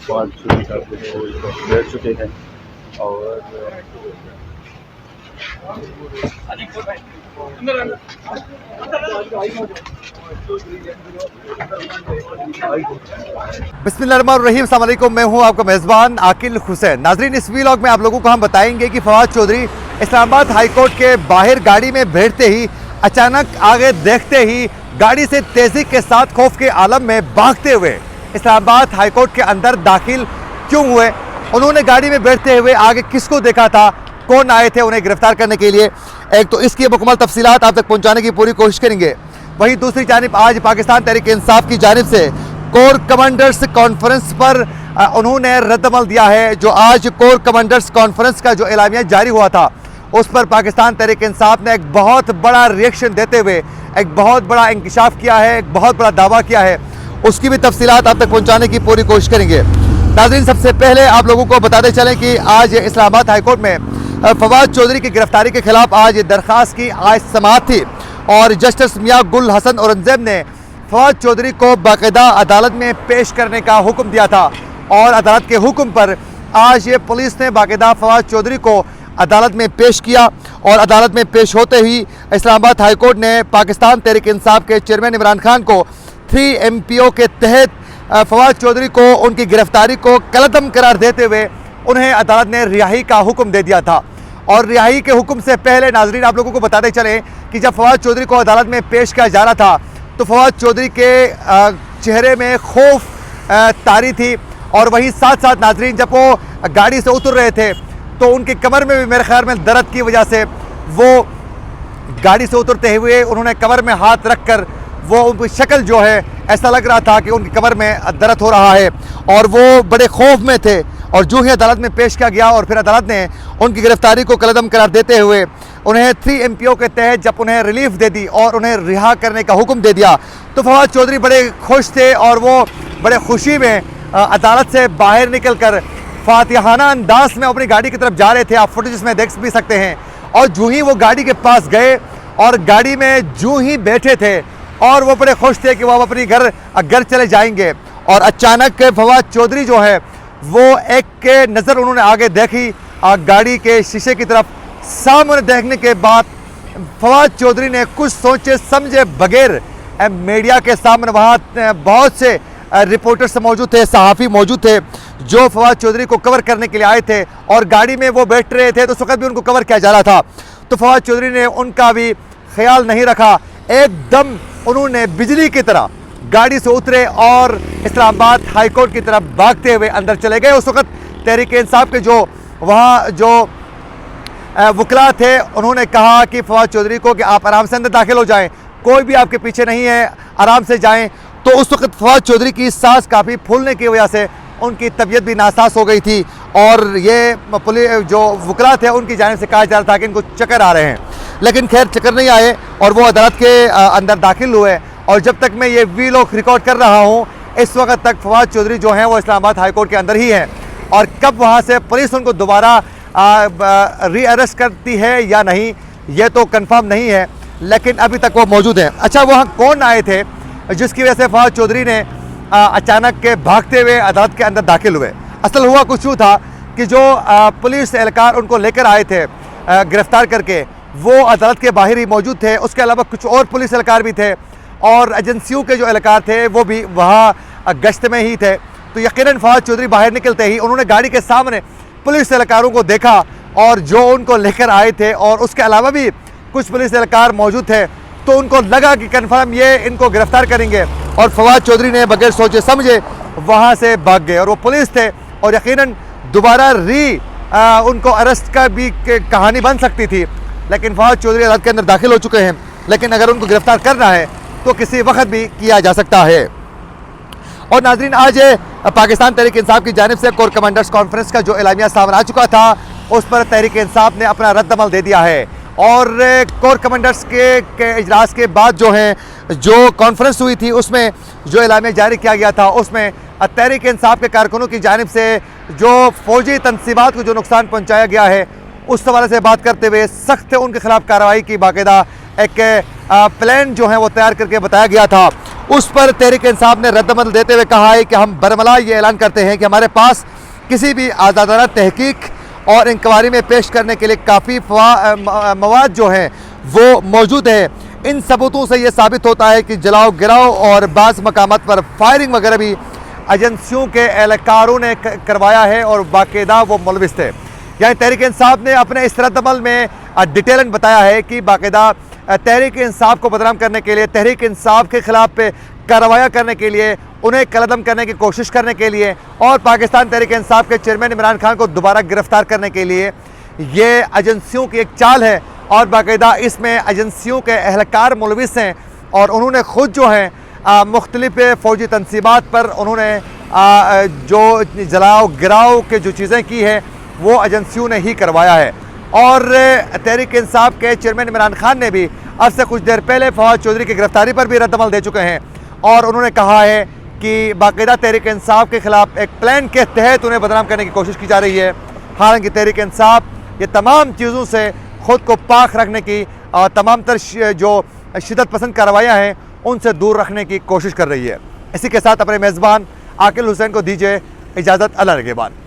फवाद चौधरी साहब को बैठ चुके हैं और बिस्मिल्लाहिर्रहमानिर्रहीम, अस्सलाम वालेकुम। मैं हूं आपका मेज़बान आकिल हुसैन। नाजरीन, इस व्लॉग में आप लोगों को हम बताएंगे कि फवाद चौधरी इस्लामाबाद हाई कोर्ट के बाहर गाड़ी में बैठते ही अचानक आगे देखते ही गाड़ी से तेज़ी के साथ खौफ के आलम में भागते हुए इस्लामाबाद हाई कोर्ट के अंदर दाखिल क्यों हुए, उन्होंने गाड़ी में बैठते हुए आगे किसको देखा था, कौन आए थे उन्हें गिरफ्तार करने के लिए, एक तो इसकी मुकम्मल तफसीलात आप तक पहुँचाने की पूरी कोशिश करेंगे। वहीं दूसरी जानिब आज पाकिस्तान तहरीक इंसाफ की जानिब से कोर कमांडर्स कॉन्फ्रेंस पर उन्होंने रद्दमल दिया है। जो आज कोर कमांडर्स कॉन्फ्रेंस का जो एलामिया जारी हुआ था उस पर पाकिस्तान तहरीक इंसाफ ने एक बहुत बड़ा रिएक्शन देते हुए एक बहुत बड़ा इंकशाफ किया है, एक बहुत बड़ा दावा किया है। उसकी भी तफसीलात आप तक पहुँचाने की पूरी कोशिश करेंगे। नाज़रीन, सबसे पहले आप लोगों को बताते चलें कि आज इस्लामाबाद हाई कोर्ट में फवाद चौधरी की गिरफ्तारी के खिलाफ आज दरख्वास्त की आज समाअत थी और जस्टिस मियां गुल हसन औरंगजेब ने फवाद चौधरी को बाकायदा अदालत में पेश करने का हुक्म दिया था और अदालत के हुक्म पर आज ये पुलिस ने बाकायदा फवाद चौधरी को अदालत में पेश किया और अदालत में पेश होते ही इस्लामाबाद हाई कोर्ट ने पाकिस्तान तहरीक इंसाफ के चेयरमैन इमरान खान को 3 MPO के तहत फवाद चौधरी को उनकी गिरफ्तारी को कलअदम करार देते हुए उन्हें अदालत ने रिहाई का हुक्म दे दिया था। और रिहाई के हुक्म से पहले नाजरीन आप लोगों को बताते चलें कि जब फवाद चौधरी को अदालत में पेश किया जा रहा था तो फवाद चौधरी के चेहरे में खौफ तारी थी और वहीं साथ साथ नाजरीन जब वो गाड़ी से उतर रहे थे तो उनकी कमर में भी मेरे ख्याल में दर्द की वजह से वो गाड़ी से उतरते हुए उन्होंने कमर में हाथ रख कर वो उनकी शक्ल जो है ऐसा लग रहा था कि उनकी कमर में दर्द हो रहा है और वो बड़े खौफ में थे। और जो ही अदालत में पेश किया गया और फिर अदालत ने उनकी गिरफ्तारी को कलअदम करार देते हुए उन्हें 3 MPO के तहत जब उन्हें रिलीफ दे दी और उन्हें रिहा करने का हुक्म दे दिया तो फवाद चौधरी बड़े खुश थे और वो बड़े खुशी में अदालत से बाहर निकल कर फातिहाना अंदाज में अपनी गाड़ी की तरफ जा रहे थे। आप फुटेज में देख भी सकते हैं। और जो ही वो गाड़ी के पास गए और गाड़ी में जो ही बैठे थे और वो बड़े खुश थे कि वो अपनी घर चले जाएंगे और अचानक फवाद चौधरी जो है वो एक के नज़र उन्होंने आगे देखी गाड़ी के शीशे की तरफ। सामने देखने के बाद फवाद चौधरी ने कुछ सोचे समझे बगैर मीडिया के सामने वहाँ बहुत से रिपोर्टर्स मौजूद थे, सहाफ़ी मौजूद थे जो फवाद चौधरी को कवर करने के लिए आए थे और गाड़ी में वो बैठ रहे थे तो उस वक्त भी उनको कवर किया जा रहा था। तो फवाद चौधरी ने उनका भी ख्याल नहीं रखा, एकदम उन्होंने बिजली की तरह गाड़ी से उतरे और इस्लामाबाद हाई कोर्ट की तरफ भागते हुए अंदर चले गए। उस वक्त तहरीक इंसाफ के जो वहाँ जो वकला थे उन्होंने कहा कि फवाद चौधरी को कि आप आराम से अंदर दाखिल हो जाएं, कोई भी आपके पीछे नहीं है, आराम से जाएं। तो उस वक्त फवाद चौधरी की सांस काफ़ी फूलने की वजह से उनकी तबीयत भी नासास हो गई थी और ये पुलिस जो वकला थे उनकी जानिब से कहा जा रहा था कि इनको चक्कर आ रहे हैं, लेकिन खैर चक्कर नहीं आए और वो अदालत के अंदर दाखिल हुए। और जब तक मैं ये व्लॉग रिकॉर्ड कर रहा हूँ इस वक्त तक फवाद चौधरी जो हैं वो इस्लामाबाद हाई कोर्ट के अंदर ही हैं और कब वहाँ से पुलिस उनको दोबारा री अरेस्ट करती है या नहीं ये तो कंफर्म नहीं है, लेकिन अभी तक वो मौजूद हैं। अच्छा, वहाँ कौन आए थे जिसकी वजह से फवाद चौधरी ने अचानक के भागते हुए अदालत के अंदर दाखिल हुए? असल हुआ कुछ यूँ था कि जो पुलिस एहलकार उनको लेकर आए थे गिरफ्तार करके वो अदालत के बाहर ही मौजूद थे। उसके अलावा कुछ और पुलिस एहलकार भी थे और एजेंसियों के जो एहलकार थे वो भी वहाँ गश्त में ही थे। तो यकीनन फवाद चौधरी बाहर निकलते ही उन्होंने गाड़ी के सामने पुलिस एहलकारों को देखा और जो उनको लेकर आए थे और उसके अलावा भी कुछ पुलिस एहलकार मौजूद थे तो उनको लगा कि कन्फर्म ये इनको गिरफ्तार करेंगे और फवाद चौधरी ने बगैर सोचे समझे वहाँ से भाग गए और वो पुलिस थे और यकीनन दोबारा उनको अरेस्ट का भी कहानी बन सकती थी, लेकिन फवाद चौधरी अदालत के अंदर दाखिल हो चुके हैं। लेकिन अगर उनको गिरफ्तार करना है तो किसी वक्त भी किया जा सकता है। और नाजरीन, आज पाकिस्तान तहरीक इंसाफ की जानिब से कोर कमांडर्स कॉन्फ्रेंस का जो एलामिया सामने आ चुका था उस पर तहरीक इंसाफ ने अपना रद्दमल दे दिया है और कोर कमांडर्स के इजलास के बाद जो कॉन्फ्रेंस हुई थी उसमें जो एलामिया जारी किया गया था उसमें तहरीक इंसाफ के कारकुनों की जानिब से जो फौजी तनसीबात को जो नुकसान पहुँचाया गया है उस हवाले से बात करते हुए सख्त उनके खिलाफ कार्रवाई की बाकायदा एक प्लान जो है वो तैयार करके बताया गया था उस पर तहरीक इंसाफ ने रद्दमल देते हुए कहा है कि हम बरमला ये ऐलान करते हैं कि हमारे पास किसी भी आज़ादाना तहकीक और इंक्वायरी में पेश करने के लिए काफ़ी मवाद जो हैं वो मौजूद है। इन सबूतों से ये साबित होता है कि जलाओ गिराओ और बाज़ मकामात पर फायरिंग वगैरह भी एजेंसियों के एहलकारों ने करवाया है और बाकायदा वो मुलविस थे। यानी तहरीक इंसाफ ने अपने इस रद्दमल में डिटेलन बताया है कि बाकायदा तहरीक इंसाफ को बदनाम करने के लिए, तहरीक इंसाफ के ख़िलाफ़ कार्रवाई करने के लिए, उन्हें कलअदम करने की कोशिश करने के लिए और पाकिस्तान तहरीक इंसाफ के चेयरमैन इमरान खान को दोबारा गिरफ्तार करने के लिए ये एजेंसियों की एक चाल है और बाकायदा इसमें एजेंसियों के एहलकार मुलविस हैं और उन्होंने ख़ुद जो हैं मुख्तलिफ फ़ौजी तनसीबात पर उन्होंने जो जलाओ गिराओ के जो चीज़ें की हैं वो एजेंसियों ने ही करवाया है। और तहरीक इंसाफ के चेयरमैन इमरान खान ने भी अब से कुछ देर पहले फवाद चौधरी की गिरफ्तारी पर भी रद्दमल दे चुके हैं और उन्होंने कहा है कि बाकायदा तहरीक इंसाफ के ख़िलाफ़ एक प्लान के तहत उन्हें बदनाम करने की कोशिश की जा रही है। हालांकि तहरीक इंसाफ ये तमाम चीज़ों से ख़ुद को पाक रखने की और तमाम तर जो शिदत पसंद कार्रवाइयाँ हैं उनसे दूर रखने की कोशिश कर रही है। इसी के साथ अपने मेज़बान आकिल हुसैन को दीजिए इजाज़त। अल्लाह निगहबान।